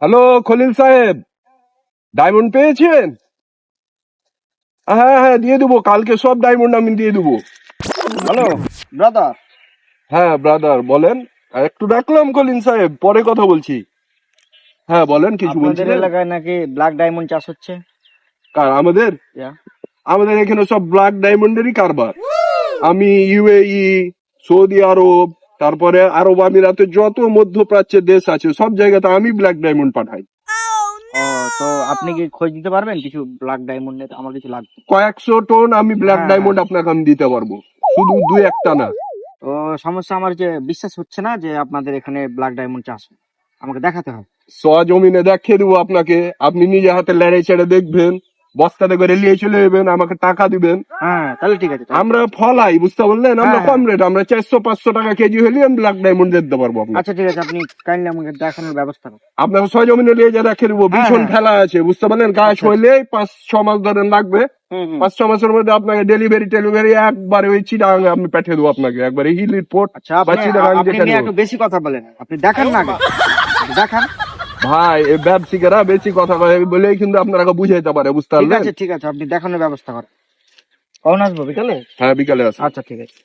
Hello Khalil সাহেব, diamond পেয়েছেন? হ্যাঁ হ্যাঁ, দিয়ে দেবো, কালকে সব ডায়মন্ড আমি দিয়ে দেবো। Hello brother. হ্যাঁ ব্রাদার বলেন। একটু রাখলাম খলিল সাহেব, পরে কথা বলছি। হ্যাঁ বলেন, কিছু আপনাদের বলছিলেন? এলাকায় নাকি ব্ল্যাক ডায়মন্ড চাষ হচ্ছে? কার আমাদের? ইয়া। আমাদের এখানে সব ব্ল্যাক ডায়মন্ডেরই কারবার। আমি ইউএই, সৌদি আরব, তারপরে আরব আমিরাতের যত মধ্যপ্রাচ্যের দেশ আছে সব জায়গাতে আমি ব্ল্যাক ডায়মন্ড পাঠাই। ও, তো আপনি কি খোঁজ দিতে পারবেন কিছু ব্ল্যাক ডায়মন্ডের? আমার কিছু লাগবে। কয়েকশো টন আমি ব্ল্যাক হ্যাঁ, ডায়মন্ড আপনাকে আমি দিতে পারবো, শুধু দুই একটা না। তো সমস্যা আমার যে বিশ্বাস হচ্ছে না যে আপনাদের এখানে ব্ল্যাক ডায়মন্ড চাষ হয়। আমাকে দেখাতে হবে। সজমিনে দেখিয়ে দেবো আপনাকে, আপনি নিজে হাতে লড়াই ছেড়ে দেখবেন, বস্তাতে করে নিয়ে চলে যাবেন, আমাকে টাকা দিবেন। হ্যাঁ, তাহলে ঠিক আছে। আমরা ফলাই, বুঝতে পারলেন? আমরা হ্যাঁ, কম রেট, আমরা 400-500 টাকা কেজি হলে আমি ব্ল্যাক ডায়মন্ড দিতে পারবো আপনাকে। আচ্ছা ঠিক আছে, আপনি কাইন্ডলি আমাকে দেখানোর ব্যবস্থা করুন। আপনাকে সজমিনে নিয়ে যা রেখে দেবো, হ্যাঁ, ভীষণ হ্যাঁ। ফেলা আছে, বুঝতে পারলেন? গাছ আচ্ছা, হইলে 5-6 মাস ধরে লাগবে। হুম। 5-6 মাসের মধ্যে আপনাকে ডেলিভারি একবারে ওই চিটাগাং আমি পাঠিয়ে দেবো আপনাকে, একবারে হিল রিপোর্ট আচ্ছা, বা চিটাগাং আপনি দেখে নিয়ে নেবো। একটু বেশি কথা বলেন। আপনি দেখান না আগে, আপনি দেখান। ভাই, এই ব্যবসায়ীরা বেশি কথা কয় বলেই কিন্তু আপনারা বুঝাইতে পারে, বুঝতে ঠিক পারলেন? আছে, ঠিক আছে, আপনি দেখানোর ব্যবস্থা করেন। কখন আসবো? বিকালে? হ্যাঁ, বিকালে আসুন। আচ্ছা ঠিক আছে।